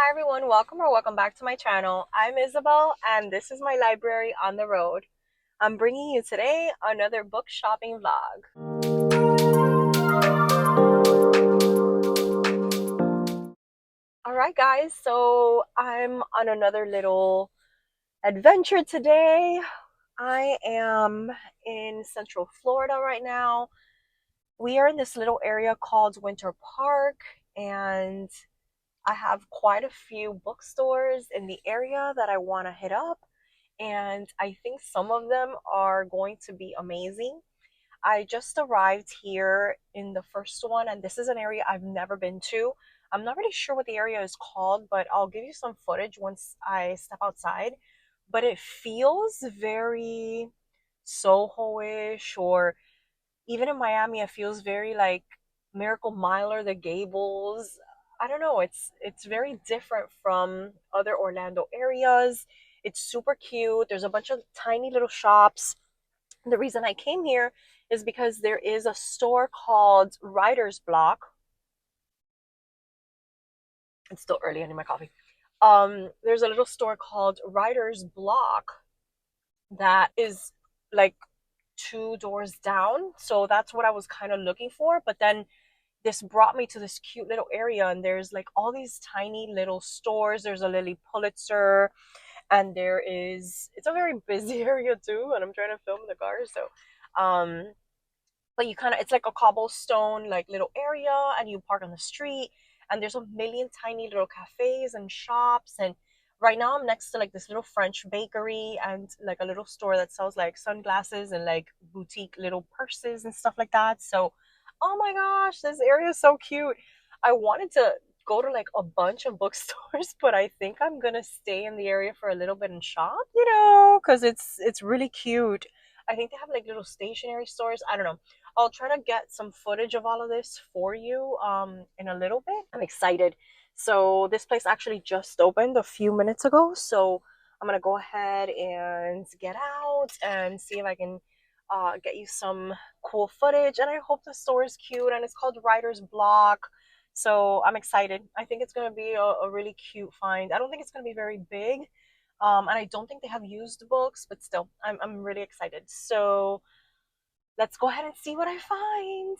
Hi everyone, welcome or welcome back to my channel. I'm Isabel and this is my library on the road. I'm bringing you today another book shopping vlog. Alright guys, so I'm on another little adventure today. I am in Central Florida right now. We are in this little area called Winter Park and I have quite a few bookstores in the area that I want to hit up, and I think some of them are going to be amazing. I just arrived here in the first one, and this is an area I've never been to. I'm not really sure what the area is called, but I'll give you some footage once I step outside. But it feels very Soho-ish, or even in Miami, it feels very like Miracle Mile or the Gables. I don't know. It's very different from other Orlando areas. It's super cute. There's a bunch of tiny little shops. The reason I came here is because there is a store called Writer's Block. It's still early. I need my coffee. There's a little store called Writer's Block that is like two doors down. So that's what I was kind of looking for. But then this brought me to this cute little area, and there's like all these tiny little stores. There's a Lily Pulitzer, and it's a very busy area too, and I'm trying to film in the car. So but you kind of, it's like a cobblestone like little area, and you park on the street, and there's a million tiny little cafes and shops. And right now I'm next to like this little French bakery and like a little store that sells like sunglasses and like boutique little purses and stuff like that. So oh my gosh, this area is so cute. I wanted to go to like a bunch of bookstores, but I think I'm gonna stay in the area for a little bit and shop, because it's really cute. I think they have like little stationery stores. I don't know. I'll try to get some footage of all of this for you in a little bit. I'm excited. So this place actually just opened a few minutes ago. So I'm gonna go ahead and get out and see if I can get you some cool footage. And I hope the store is cute, and it's called Writer's Block. So I'm excited. I think it's gonna be a really cute find. I don't think it's gonna be very big. And I don't think they have used books, but still, I'm really excited. So let's go ahead and see what I find.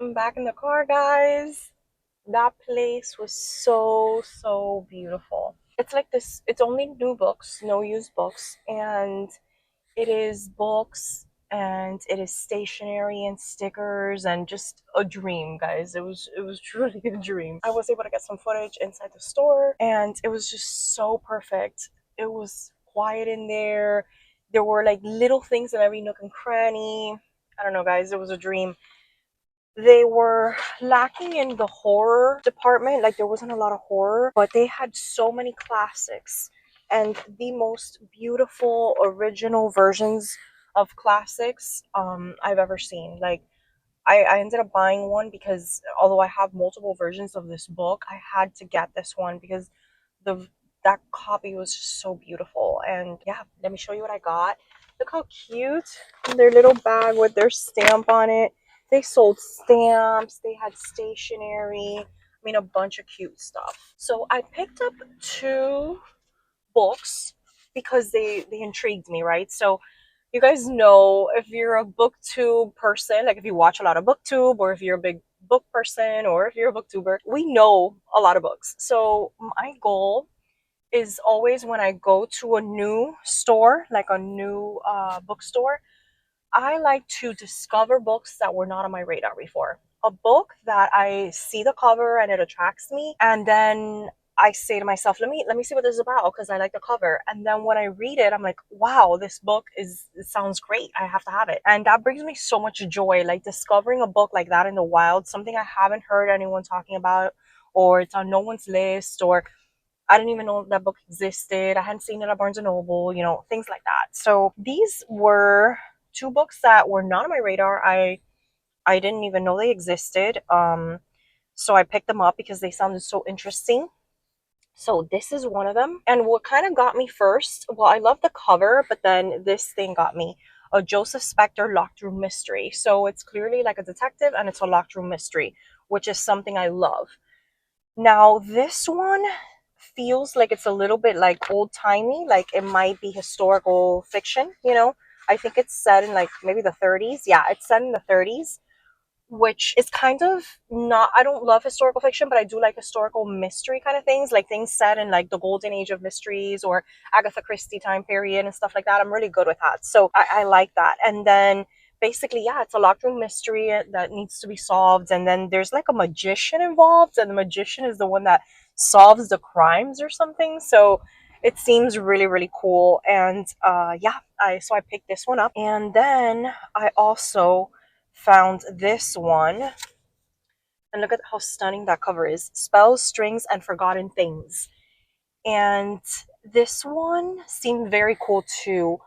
I'm back in the car, guys. That place was so beautiful. It's like this, it's only new books, no used books, and it is books and it is stationery and stickers and just a dream, guys. It was truly a dream. I was able to get some footage inside the store and it was just so perfect. It was quiet in there. There were like little things in every nook and cranny. I don't know, guys, it was a dream. They were lacking in the horror department. Like, there wasn't a lot of horror, but they had so many classics and the most beautiful original versions of classics I've ever seen. Like, I ended up buying one because although I have multiple versions of this book, I had to get this one because the that copy was just so beautiful. And yeah, let me show you what I got. Look how cute. Their little bag with their stamp on it. They sold stamps, they had stationery, I mean, a bunch of cute stuff. So I picked up two books because they intrigued me, right? So you guys know, if you're a booktube person, like if you watch a lot of booktube, or if you're a big book person, or if you're a booktuber, we know a lot of books. So my goal is always, when I go to a new store, like a new bookstore, I like to discover books that were not on my radar before. A book that I see the cover and it attracts me, and then I say to myself, let me see what this is about because I like the cover. And then when I read it, I'm like, wow, this book it sounds great. I have to have it. And that brings me so much joy, like discovering a book like that in the wild, something I haven't heard anyone talking about, or it's on no one's list, or I didn't even know that book existed. I hadn't seen it at Barnes and Noble, things like that. So these were two books that were not on my radar. I didn't even know they existed. So I picked them up because they sounded so interesting. So this is one of them. And what kind of got me first, well, I love the cover, but then this thing got me. A Joseph Spector locked room mystery. So it's clearly like a detective and it's a locked room mystery, which is something I love. Now, this one feels like it's a little bit like old-timey, like it might be historical fiction. I think it's set in like maybe the 30s. Yeah, it's set in the 30s, which is kind of not, I don't love historical fiction, but I do like historical mystery kind of things, like things set in like the golden age of mysteries or Agatha Christie time period and stuff like that. I'm really good with that. So I like that. And then basically, yeah, it's a locked room mystery that needs to be solved. And then there's like a magician involved, and the magician is the one that solves the crimes or something. So it seems really cool. And yeah, so I picked this one up. And then I also found this one, and look at how stunning that cover is. Spells, Strings, and Forgotten Things. And this one seemed very cool too.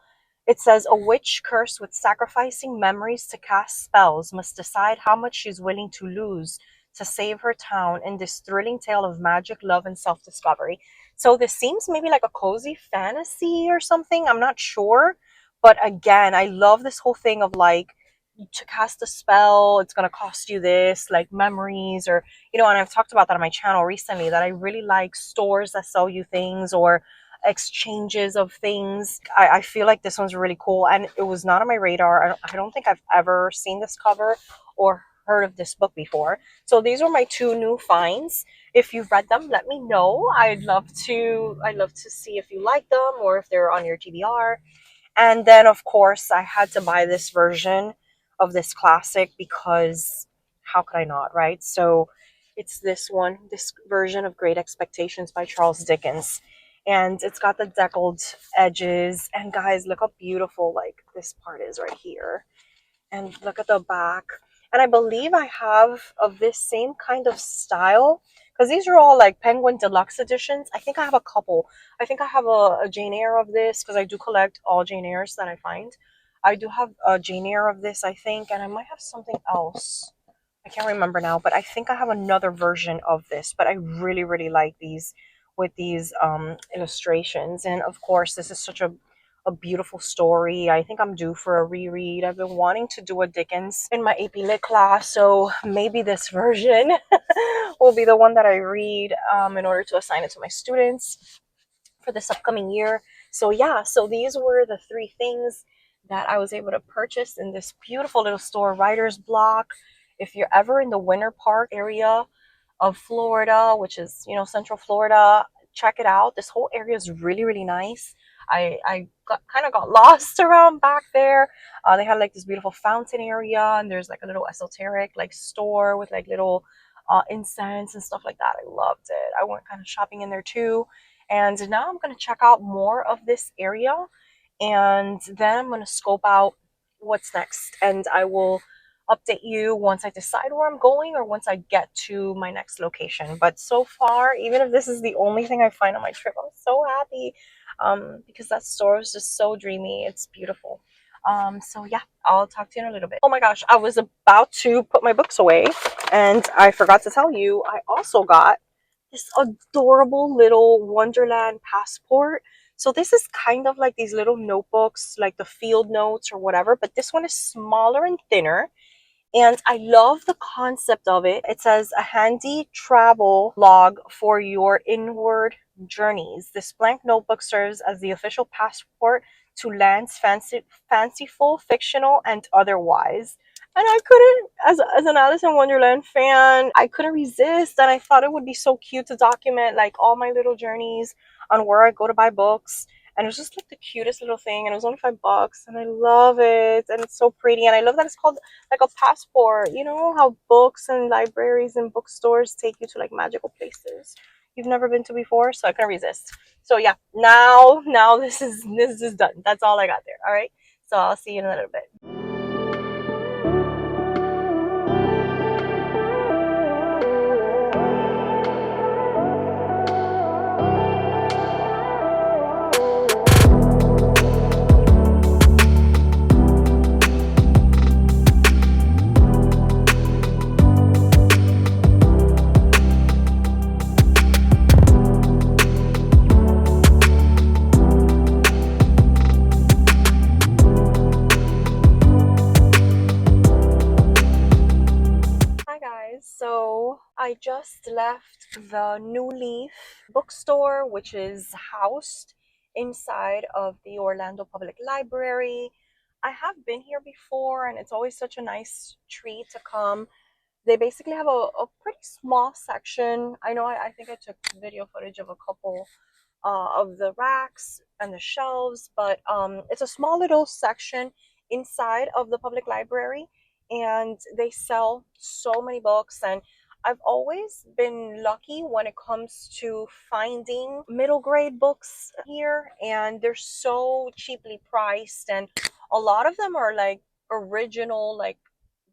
It says, a witch cursed with sacrificing memories to cast spells must decide how much she's willing to lose to save her town in this thrilling tale of magic, love, and self-discovery. So this seems maybe like a cozy fantasy or something. I'm not sure. But again, I love this whole thing of like, to cast a spell, it's going to cost you this, like memories, or, and I've talked about that on my channel recently, that I really like stores that sell you things, or exchanges of things. I feel like this one's really cool, and it was not on my radar. I don't think I've ever seen this cover or heard of this book before. So these were my two new finds. If you've read them, let me know. I'd love to see if you like them or if they're on your TBR. And then, of course, I had to buy this version of this classic because how could I not, right? So it's this one, this version of Great Expectations by Charles Dickens. And it's got the deckled edges. And guys, look how beautiful like this part is right here. And look at the back. And I believe I have of this same kind of style, because these are all like Penguin Deluxe editions. I think I have a couple. I think I have a Jane Eyre of this, because I do collect all Jane Eyres that I find. I do have a Jane Eyre of this, I think, and I might have something else. I can't remember now, but I think I have another version of this. But I really like these with these illustrations. And of course, this is such a beautiful story. I think I'm due for a reread. I've been wanting to do a Dickens in my AP Lit class, so maybe this version will be the one that I read in order to assign it to my students for this upcoming year. So yeah, so these were the three things that I was able to purchase in this beautiful little store, Writer's Block. if you're ever in the Winter Park area of Florida, which is, you know, Central Florida, check it out. This whole area is really, really nice. I kind of got lost around back there. They had like this beautiful fountain area, and there's like a little esoteric like store with like little incense and stuff like that. I loved it. I went kind of shopping in there too. And now I'm going to check out more of this area, and then I'm going to scope out what's next. And I will update you once I decide where I'm going or once I get to my next location. But so far, even if this is the only thing I find on my trip, I'm so happy because that store is just so dreamy. It's beautiful. So yeah, I'll talk to you in a little bit. Oh my gosh, I was about to put my books away and I forgot to tell you, I also got this adorable little Wonderland passport. So this is kind of like these little notebooks, like the field notes or whatever, but this one is smaller and thinner. And I love the concept of it. It says a handy travel log for your inward journeys. This blank notebook serves as the official passport to lands fanciful, fictional, and otherwise. And I couldn't, as an Alice in Wonderland fan, I couldn't resist. And I thought it would be so cute to document like all my little journeys on where I go to buy books. And it was just like the cutest little thing, and it was only $5, and I love it, and it's so pretty, and I love that it's called like a passport. You know how books and libraries and bookstores take you to like magical places you've never been to before, so I couldn't resist. So yeah, now this is done. That's all I got there. All right, so I'll see you in a little bit. Hi guys, so I just left the New Leaf bookstore, which is housed inside of the Orlando Public Library. I have been here before, and it's always such a nice treat to come. They basically have a pretty small section. I know I think I took video footage of a couple of the racks and the shelves, but it's a small little section inside of the public library, and they sell so many books. And I've always been lucky when it comes to finding middle grade books here, and they're so cheaply priced, and a lot of them are like original, like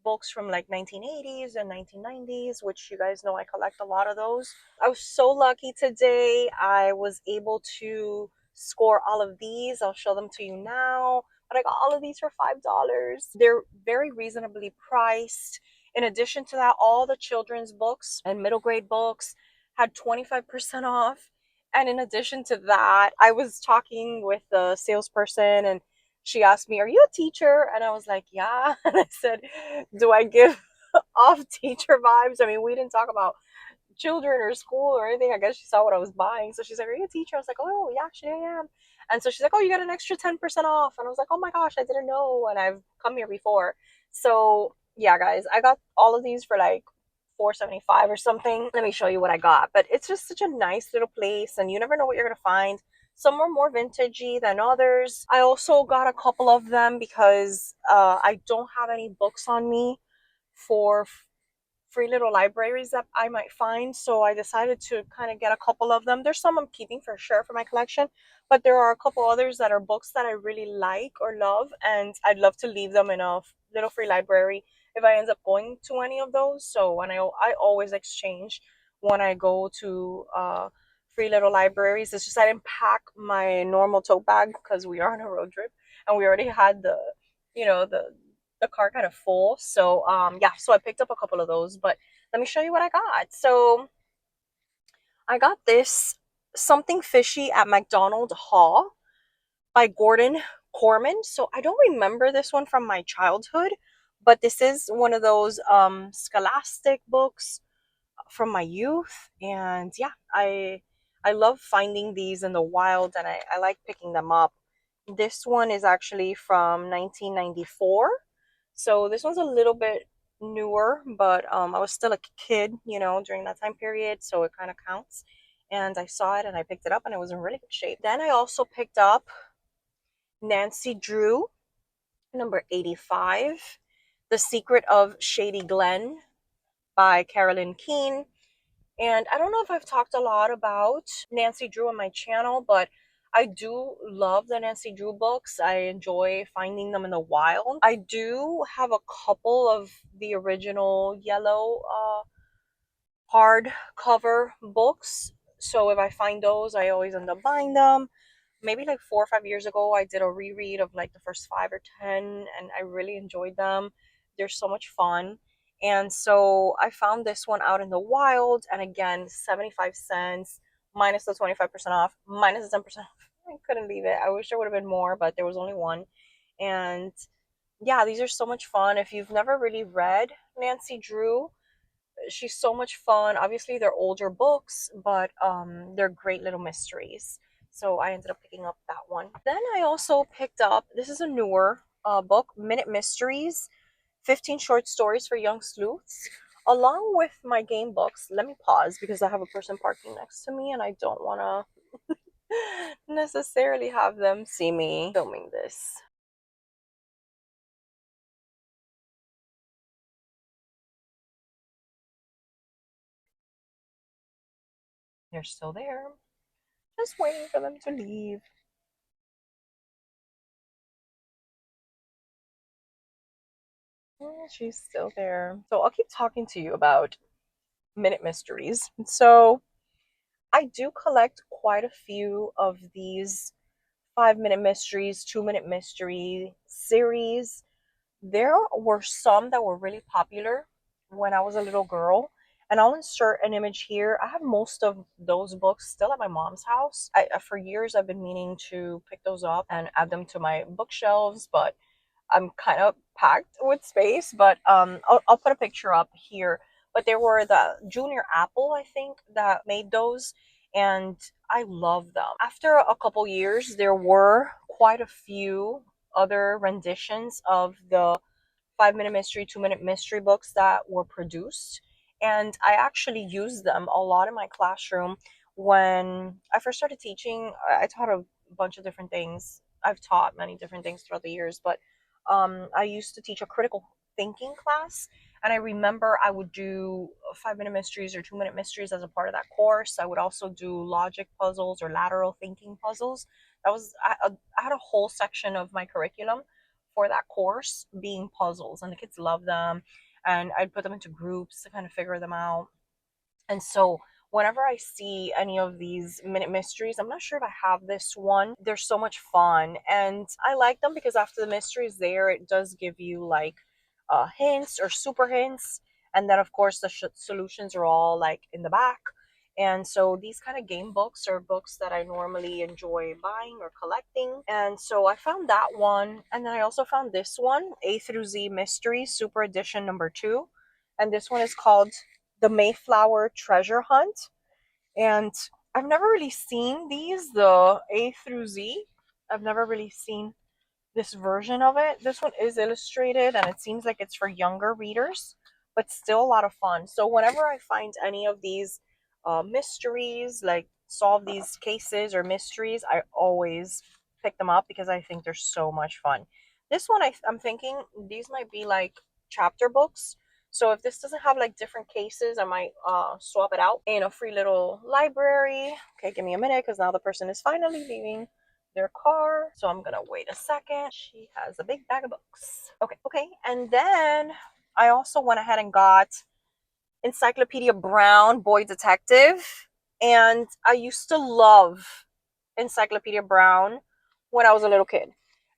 books from like 1980s and 1990s, which you guys know I collect a lot of those. I was so lucky today. I was able to score all of these. I'll show them to you now. But I got all of these for $5. They're very reasonably priced. In addition to that, all the children's books and middle grade books had 25% off. And in addition to that, I was talking with the salesperson, and she asked me, "Are you a teacher?" And I was like, "Yeah." And I said, "Do I give off teacher vibes?" I mean, we didn't talk about children or school or anything. I guess she saw what I was buying. So she's like, "Are you a teacher?" I was like, "Oh, yeah, actually I am." And so she's like, "Oh, you got an extra 10% off." And I was like, "Oh my gosh, I didn't know. And I've come here before." So yeah, guys, I got all of these for like $4.75 or something. Let me show you what I got. But it's just such a nice little place, and you never know what you're going to find. Some are more vintagey than others. I also got a couple of them because I don't have any books on me for free little libraries that I might find. So I decided to kind of get a couple of them. There's some I'm keeping for sure for my collection, but there are a couple others that are books that I really like or love, and I'd love to leave them in a little free library if I end up going to any of those. So when I always exchange when I go to free little libraries. It's just I didn't pack my normal tote bag because we are on a road trip and we already had the, you know, the car kind of full. So yeah, so I picked up a couple of those, but let me show you what I got. So I got this Something Fishy at McDonald Hall by Gordon Corman. So I don't remember this one from my childhood, but this is one of those scholastic books from my youth. And yeah, I love finding these in the wild, and I like picking them up. This one is actually from 1994, so this one's a little bit newer, but I was still a kid, you know, during that time period, so it kind of counts. And I saw it and I picked it up and it was in really good shape. Then I also picked up Nancy Drew, number 85, The Secret of Shady Glen by Carolyn Keene. And I don't know if I've talked a lot about Nancy Drew on my channel, but I do love the Nancy Drew books. I enjoy finding them in the wild. I do have a couple of the original yellow hardcover books. So if I find those, I always end up buying them. Maybe like 4 or 5 years ago, I did a reread of like the first 5 or 10, and I really enjoyed them. They're so much fun. And so I found this one out in the wild, and again, 75 cents minus the 25% off, minus the 10% off. I couldn't leave it. I wish there would have been more, but there was only one. And yeah, these are so much fun. If you've never really read Nancy Drew, she's so much fun. Obviously, they're older books, but they're great little mysteries. So I ended up picking up that one. Then I also picked up, this is a newer book, Minute Mysteries, 15 Short Stories for Young Sleuths. Along with my game books, let me pause because I have a person parking next to me and I don't want to necessarily have them see me filming this. They're still there. Just waiting for them to leave. She's still there. So I'll keep talking to you about Minute Mysteries. So I do collect quite a few of these 5 minute mysteries, 2 minute mystery series. There were some that were really popular when I was a little girl. And I'll insert an image here. I have most of those books still at my mom's house. For years, I've been meaning to pick those up and add them to my bookshelves, but I'm kind of packed with space. But I'll put a picture up here. But there were the Junior Apple, I think, that made those, and I love them. After a couple years, there were quite a few other renditions of the 5 minute mystery, 2 minute mystery books that were produced. And I actually used them a lot in my classroom when I first started teaching. I taught a bunch of different things. I've taught many different things throughout the years, but I used to teach a critical thinking class. And I remember I would do 5 minute mysteries or 2 minute mysteries as a part of that course. I would also do logic puzzles or lateral thinking puzzles. I had a whole section of my curriculum for that course being puzzles, and the kids love them. And I'd put them into groups to kind of figure them out. And so whenever I see any of these minute mysteries, I'm not sure if I have this one. They're so much fun, and I like them because after the mystery is there, it does give you like hints or super hints, and then of course the solutions are all like in the back. And so these kind of game books are books that I normally enjoy buying or collecting. And so I found that one. And then I also found this one, A through Z Mystery Super Edition number 2. And this one is called The Mayflower Treasure Hunt. And I've never really seen these, the A through Z. I've never really seen this version of it. This one is illustrated and it seems like it's for younger readers, but still a lot of fun. So whenever I find any of these mysteries, like solve these cases or mysteries, I always pick them up because I think they're so much fun. This one, I'm thinking these might be like chapter books. So if this doesn't have like different cases, I might swap it out in a free little library. Okay, give me a minute because now the person is finally leaving their car. So I'm gonna wait a second. She has a big bag of books. Okay. And then I also went ahead and got Encyclopedia Brown Boy Detective. And I used to love Encyclopedia Brown when I was a little kid.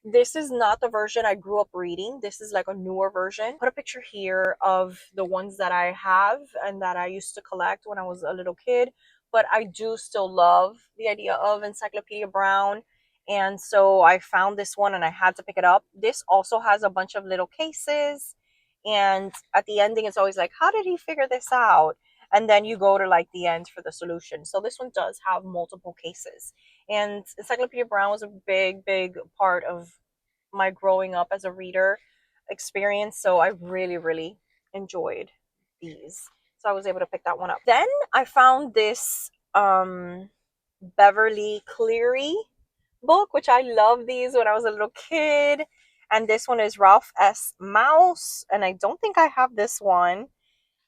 This is not the version I grew up reading. This is like a newer version. Put a picture here of the ones that I have and that I used to collect when I was a little kid. But I do still love the idea of Encyclopedia Brown. And so I found this one and I had to pick it up. This also has a bunch of little cases. And at the ending, it's always like, how did he figure this out? And then you go to like the end for the solution. So this one does have multiple cases. And Encyclopedia Brown was a big part of my growing up as a reader experience. So I really enjoyed these. So I was able to pick that one up. Then I found this Beverly Cleary book, which I love these when I was a little kid. And this one is Ralph S. Mouse. And I don't think I have this one.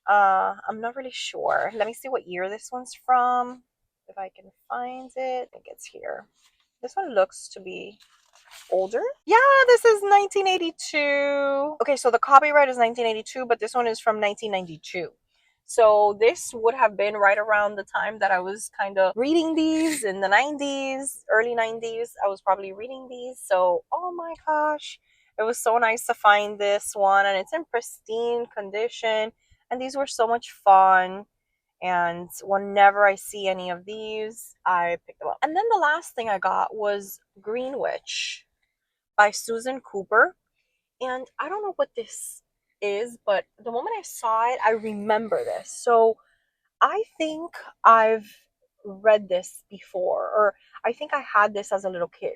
I'm not really sure. Let me see what year this one's from. If I can find it. I think it's here. This one looks to be older. Yeah, this is 1982. Okay, so the copyright is 1982, but this one is from 1992. So this would have been right around the time that I was kind of reading these in the 90s, early 90s. I was probably reading these. So, oh my gosh, it was so nice to find this one, and it's in pristine condition. And these were so much fun. And whenever I see any of these, I pick them up. And then the last thing I got was Greenwich by Susan Cooper. And I don't know what this is, but the moment I saw it, I remember this. So I think I've read this before, or I think I had this as a little kid.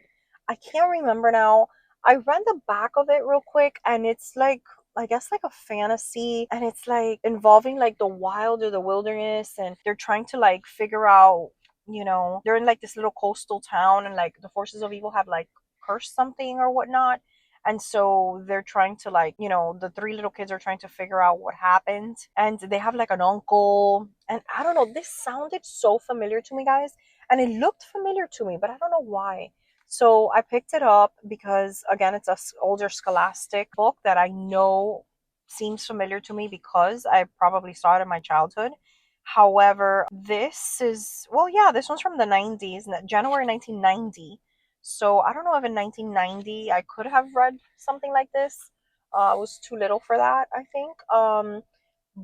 I can't remember now. I read the back of it real quick, and it's like, I guess like a fantasy, and it's like involving like the wild or the wilderness, and they're trying to like figure out, they're in like this little coastal town, and like the forces of evil have like cursed something or whatnot. And so they're trying to like, the three little kids are trying to figure out what happened. And they have like an uncle. And I don't know, this sounded so familiar to me, guys. And it looked familiar to me, but I don't know why. So I picked it up because, again, it's an older scholastic book that I know seems familiar to me because I probably saw it in my childhood. However, this is, well, yeah, this one's from the 90s, January 1990. So I don't know if in 1990 I could have read something like this. I was too little for that, I think.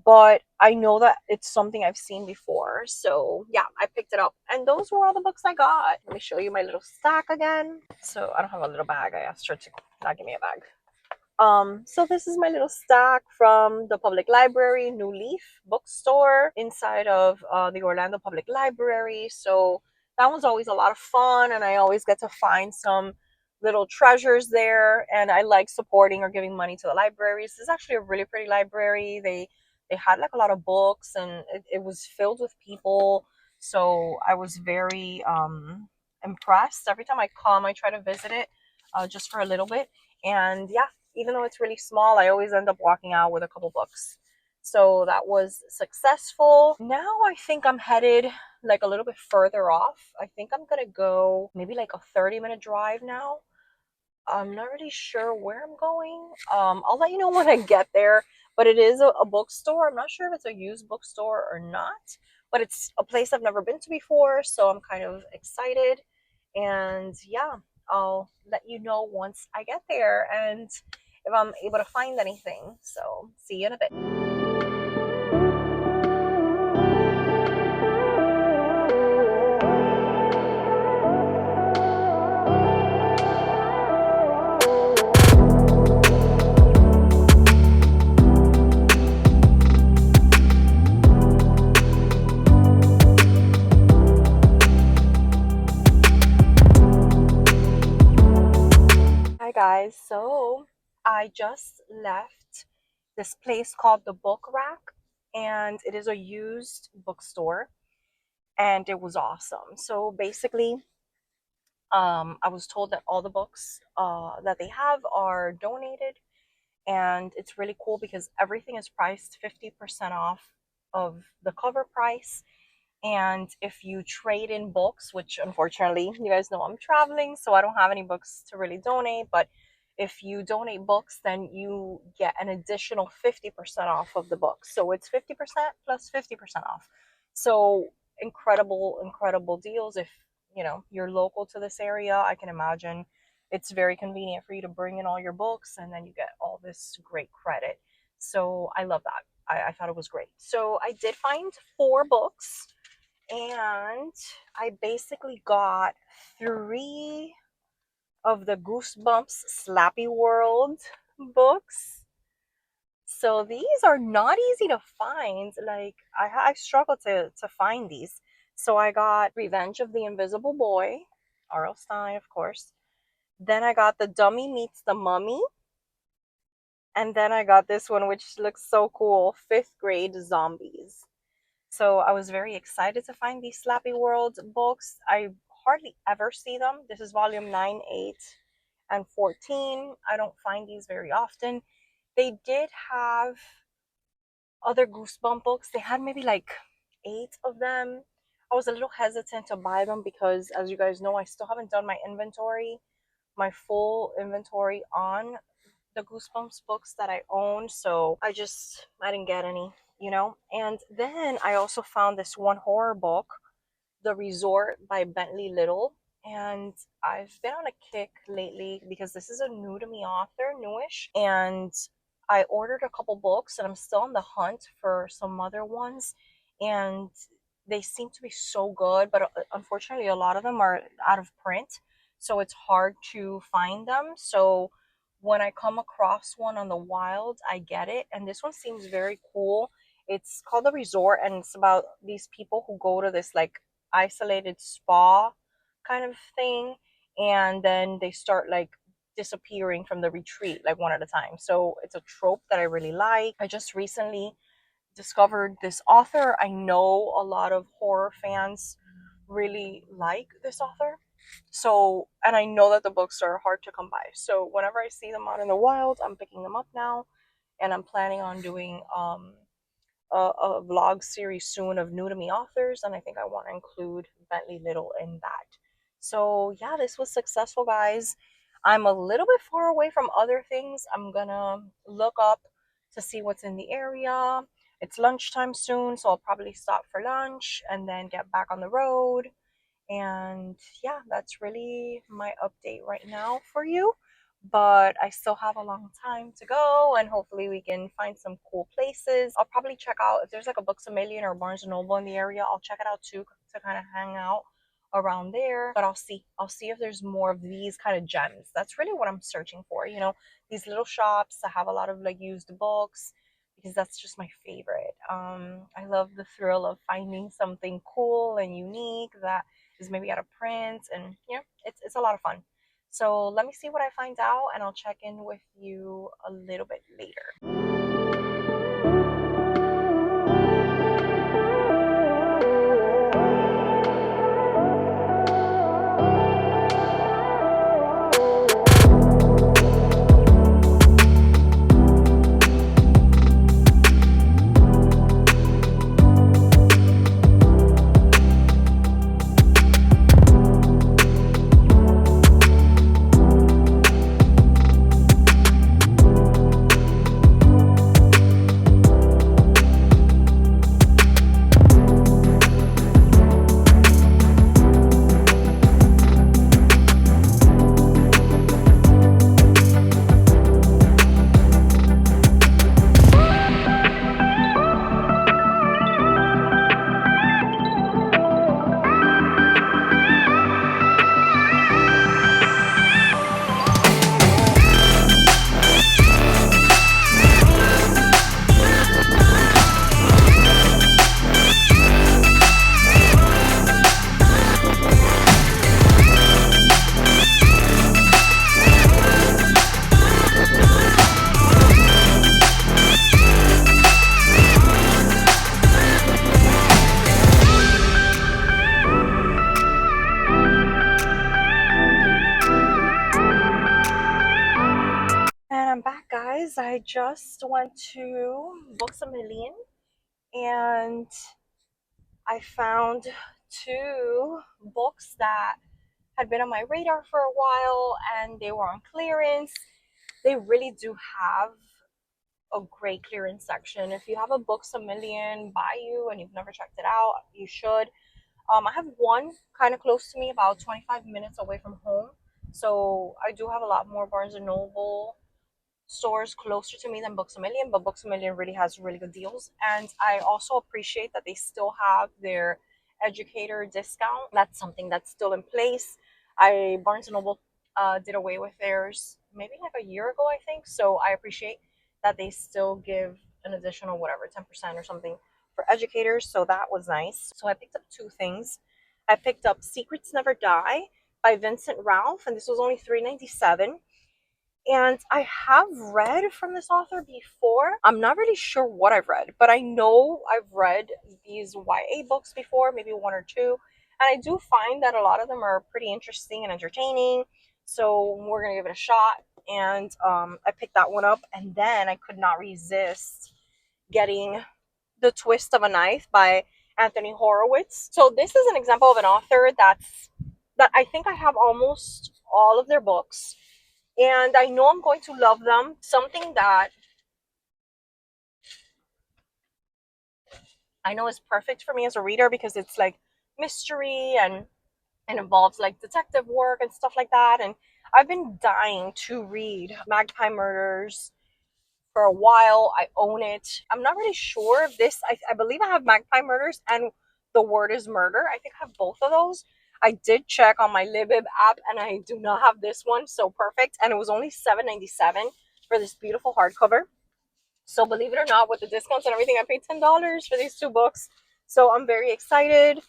But I know that it's something I've seen before. So yeah, I picked it up. And those were all the books I got. Let me show you my little stack again. So I don't have a little bag. I asked her to not give me a bag. So this is my little stack from the public library, New Leaf bookstore inside of the Orlando Public Library. So that one's always a lot of fun, and I always get to find some little treasures there. And I like supporting or giving money to the libraries. This is actually a really pretty library. They had like a lot of books, and it was filled with people. So I was very impressed. Every time I come, I try to visit it just for a little bit. And yeah, even though it's really small, I always end up walking out with a couple books. So that was successful. Now I think I'm headed like a little bit further off. I think I'm gonna go maybe like a 30-minute drive now. I'm not really sure where I'm going. I'll let you know when I get there. But it is a bookstore. I'm not sure if it's a used bookstore or not, but it's a place I've never been to before, so I'm kind of excited. And yeah, I'll let you know once I get there and if I'm able to find anything. So see you in a bit. Hi guys, so I just left this place called the Book Rack, and it is a used bookstore, and it was awesome. So basically, I was told that all the books that they have are donated, and it's really cool because everything is priced 50% off of the cover price. And if you trade in books, which unfortunately you guys know I'm traveling, so I don't have any books to really donate, but if you donate books, then you get an additional 50% off of the book. So it's 50% plus 50% off. So incredible deals. If you're local to this area, I can imagine it's very convenient for you to bring in all your books, and then you get all this great credit. So I love that. I thought it was great. So I did find 4 books, and I basically got 3 of the Goosebumps Slappy World books. So these are not easy to find. Like I struggled to find these. So I got Revenge of the Invisible Boy, R.L. Stine, of course. Then I got The Dummy Meets the Mummy. And then I got this one, which looks so cool, Fifth Grade Zombies. So I was very excited to find these Slappy World books. I hardly ever see them. This is volume 9, 8, and 14. I don't find these very often. They did have other Goosebump books. They had maybe like 8 of them. I was a little hesitant to buy them because, as you guys know, I still haven't done my inventory, my full inventory on the Goosebumps books that I own. So I didn't get any, you know. And then I also found this one horror book, The Resort by Bentley Little. And I've been on a kick lately because this is a new to me author, newish. And I ordered a couple books and I'm still on the hunt for some other ones. And they seem to be so good, but unfortunately, a lot of them are out of print. So it's hard to find them. So when I come across one on the wild, I get it. And this one seems very cool. It's called The Resort, and it's about these people who go to this like isolated spa kind of thing, and then they start like disappearing from the retreat like one at a time. So it's a trope that I really like. I just recently discovered this author. I know a lot of horror fans really like this author. So, and I know that the books are hard to come by. So whenever I see them out in the wild, I'm picking them up now, and I'm planning on doing a vlog series soon of new to me authors, and I think I want to include Bentley Little in that. So yeah, this was successful, guys. I'm a little bit far away from other things. I'm gonna look up to see what's in the area. It's lunchtime soon, so I'll probably stop for lunch and then get back on the road. And yeah, that's really my update right now for you. But I still have a long time to go, and hopefully we can find some cool places. I'll probably check out if there's like a Books A Million or Barnes and Noble in the area. I'll check it out too to kind of hang out around there. But I'll see. I'll see if there's more of these kind of gems. That's really what I'm searching for. You know, these little shops that have a lot of like used books, because that's just my favorite. I love the thrill of finding something cool and unique that is maybe out of print, and yeah, it's a lot of fun. So let me see what I find out, and I'll check in with you a little bit later. And I'm back, guys. I just went to Books A Million, and I found 2 books that had been on my radar for a while, and they were on clearance. They really do have a great clearance section. If you have a Books A Million by you and you've never checked it out, you should. I have one kind of close to me, about 25 minutes away from home. So I do have a lot more Barnes and Noble stores closer to me than Books A Million, but Books A Million really has really good deals. And I also appreciate that they still have their educator discount. That's something that's still in place. Barnes and Noble did away with theirs maybe like a year ago, I think. So I appreciate that they still give an additional whatever 10% or something for educators. So that was nice. So I picked up 2 things. I picked up Secrets Never Die by Vincent Ralph, and this was only $3.97. And I have read from this author before. I'm not really sure what I've read, but I know I've read these YA books before, maybe one or two. And I do find that a lot of them are pretty interesting and entertaining. So we're going to give it a shot. And I picked that one up. And then I could not resist getting The Twist of a Knife by Anthony Horowitz. So this is an example of an author that I think I have almost all of their books, and I know I'm going to love them. Something that I know is perfect for me as a reader because it's like mystery and involves like detective work and stuff like that. And I've been dying to read Magpie Murders for a while. I own it. I'm not really sure if this, I believe I have Magpie Murders and The Word is Murder. I think I have both of those. I did check on my Libib app and I do not have this one, so perfect. And it was only $7.97 for this beautiful hardcover. So believe it or not, with the discounts and everything, I paid $10 for these two books. So I'm very excited.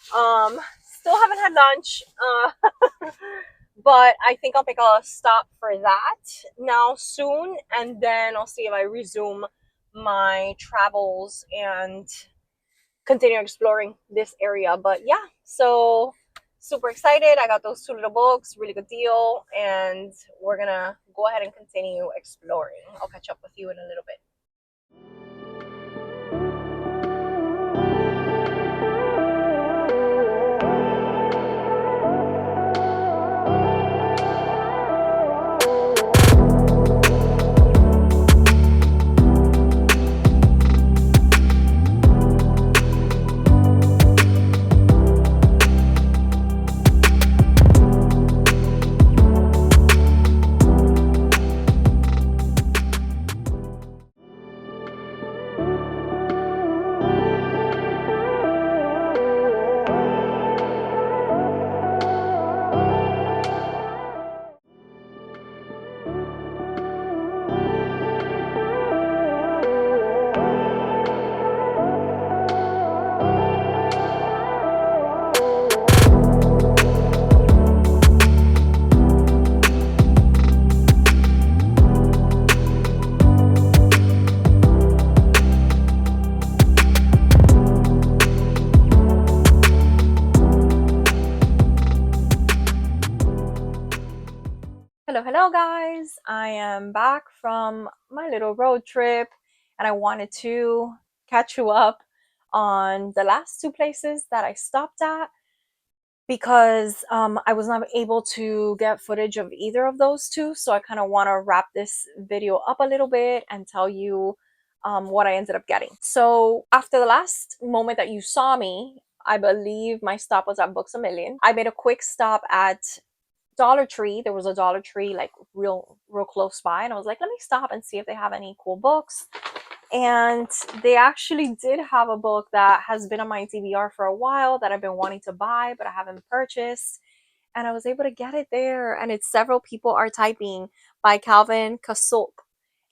Still haven't had lunch. But I think I'll make a stop for that now soon, and then I'll see if I resume my travels and continue exploring this area. But yeah, so super excited. I got those two little books, really good deal, and we're gonna go ahead and continue exploring. I'll catch up with you in a little bit. Hello guys, I am back from my little road trip and I wanted to catch you up on the last two places that I stopped at because I was not able to get footage of either of those two, so I kind of want to wrap this video up a little bit and tell you what I ended up getting. So after the last moment that you saw me, I believe my stop was at Books A Million. I made a quick stop at Dollar Tree. There was a Dollar Tree like real close by, and I was like, let me stop and see if they have any cool books. And they actually did have a book that has been on my DVR for a while that I've been wanting to buy but I haven't purchased, and I was able to get it there. And it's Several People Are Typing by Calvin Kasulk,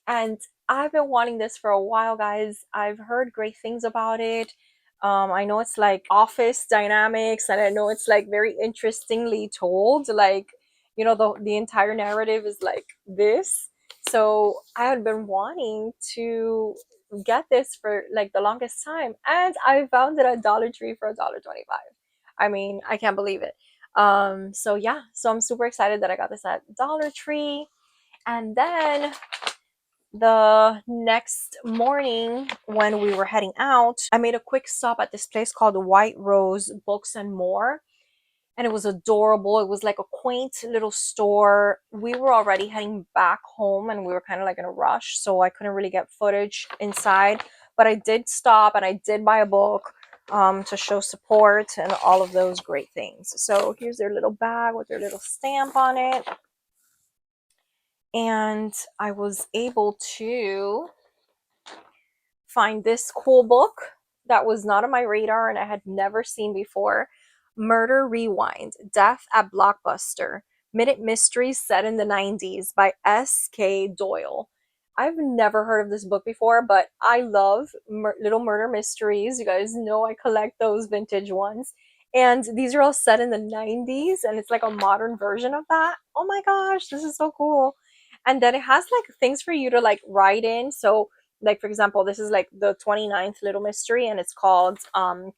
and I've been wanting this for a while, guys. I've heard great things about it. I know it's like office dynamics, and I know it's like very interestingly told. Like, you know, the entire narrative is like this. So I had been wanting to get this for like the longest time, and I found it at Dollar Tree for $1.25. I mean, I can't believe it. So yeah, so I'm super excited that I got this at Dollar Tree. And then the next morning when we were heading out, I made a quick stop at this place called White Rose Books and More, and it was adorable. It was like a quaint little store. We were already heading back home and we were kind of like in a rush, so I couldn't really get footage inside, but I did stop and I did buy a book to show support and all of those great things. So here's their little bag with their little stamp on it. And I was able to find this cool book that was not on my radar and I had never seen before. Murder Rewind, Death at Blockbuster, Minute Mysteries Set in the 90s by S.K. Doyle. I've never heard of this book before, but I love little murder mysteries. You guys know I collect those vintage ones. And these are all set in the 90s, and it's like a modern version of that. Oh my gosh, this is so cool. And then it has like things for you to like write in. So like for example, this is like the 29th little mystery, and it's called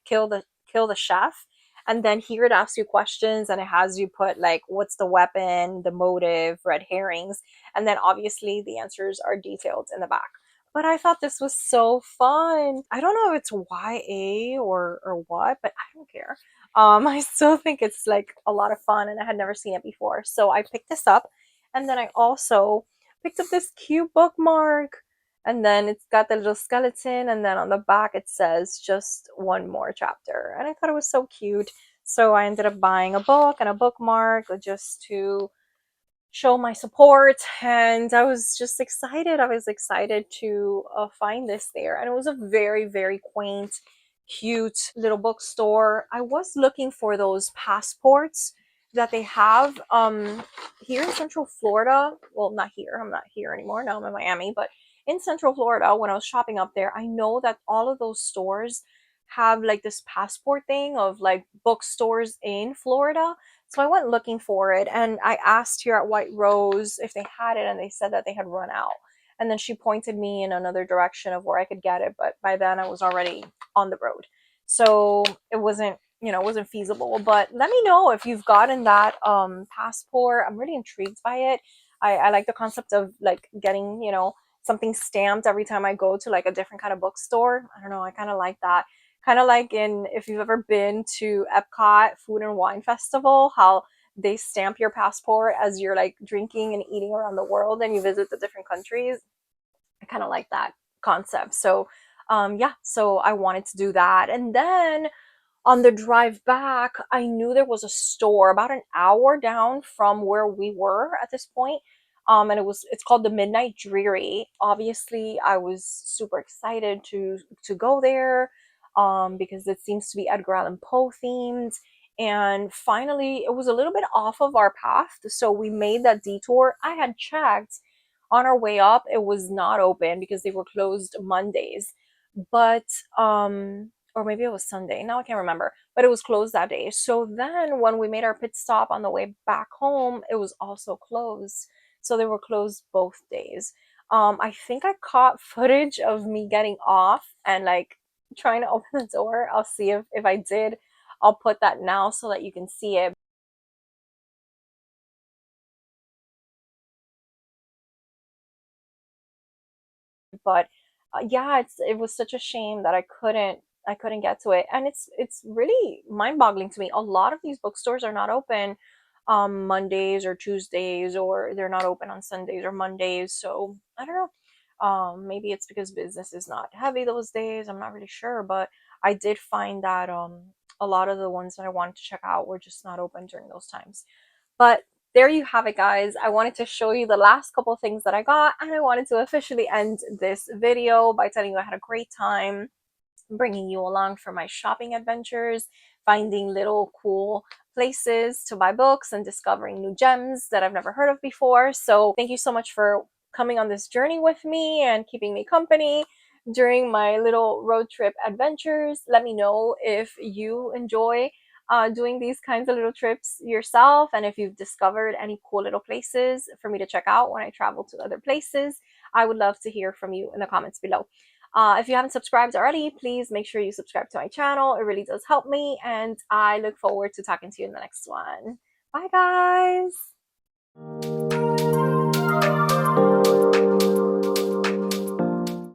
kill the chef. And then here it asks you questions, and it has you put like what's the weapon, the motive, red herrings, and then obviously the answers are detailed in the back. But I thought this was so fun. I don't know if it's YA or what, but I don't care. I still think it's like a lot of fun, and I had never seen it before. So I picked this up, and then I also picked up this cute bookmark. And then it's got the little skeleton, and then on the back it says just one more chapter. And I thought it was so cute. So I ended up buying a book and a bookmark just to show my support, and I was just excited. I was excited to find this there, and it was a very, very quaint, cute little bookstore. I was looking for those passports that they have here in Central Florida. Well, not here. I'm not here anymore. Now I'm in Miami, but in Central Florida, when I was shopping up there, I know that all of those stores have like this passport thing of like bookstores in Florida. So I went looking for it, and I asked here at White Rose if they had it, and they said that they had run out. And then she pointed me in another direction of where I could get it, but by then I was already on the road. So it wasn't, it wasn't feasible. But let me know if you've gotten that passport. I'm really intrigued by it. I like the concept of like getting, something stamped every time I go to like a different kind of bookstore. I don't know, I kind of like that. Kind of like in, if you've ever been to Epcot Food and Wine Festival, how they stamp your passport as you're like drinking and eating around the world and you visit the different countries. I kind of like that concept. So yeah, so I wanted to do that. And then on the drive back, I knew there was a store about an hour down from where we were at this point. And it's called the Midnight Dreary. Obviously, I was super excited to go there because it seems to be Edgar Allan Poe themed. And finally, it was a little bit off of our path, so we made that detour. I had checked on our way up; it was not open because they were closed Mondays. But or maybe it was Sunday. Now I can't remember, but it was closed that day. So then when we made our pit stop on the way back home, it was also closed. So they were closed both days. I think I caught footage of me getting off and like trying to open the door. I'll see if I did. I'll put that now so that you can see it. But yeah, it was such a shame that I couldn't get to it, and it's really mind-boggling to me. A lot of these bookstores are not open Mondays or Tuesdays, or they're not open on Sundays or Mondays. So I don't know. Maybe it's because business is not heavy those days. I'm not really sure, but I did find that a lot of the ones that I wanted to check out were just not open during those times. But there you have it, guys. I wanted to show you the last couple of things that I got, and I wanted to officially end this video by telling you I had a great time bringing you along for my shopping adventures, finding little cool places to buy books and discovering new gems that I've never heard of before. So thank you so much for coming on this journey with me and keeping me company during my little road trip adventures. Let me know if you enjoy doing these kinds of little trips yourself, and if you've discovered any cool little places for me to check out when I travel to other places. I would love to hear from you in the comments below. If you haven't subscribed already, please make sure you subscribe to my channel. It really does help me, and I look forward to talking to you in the next one. Bye, guys!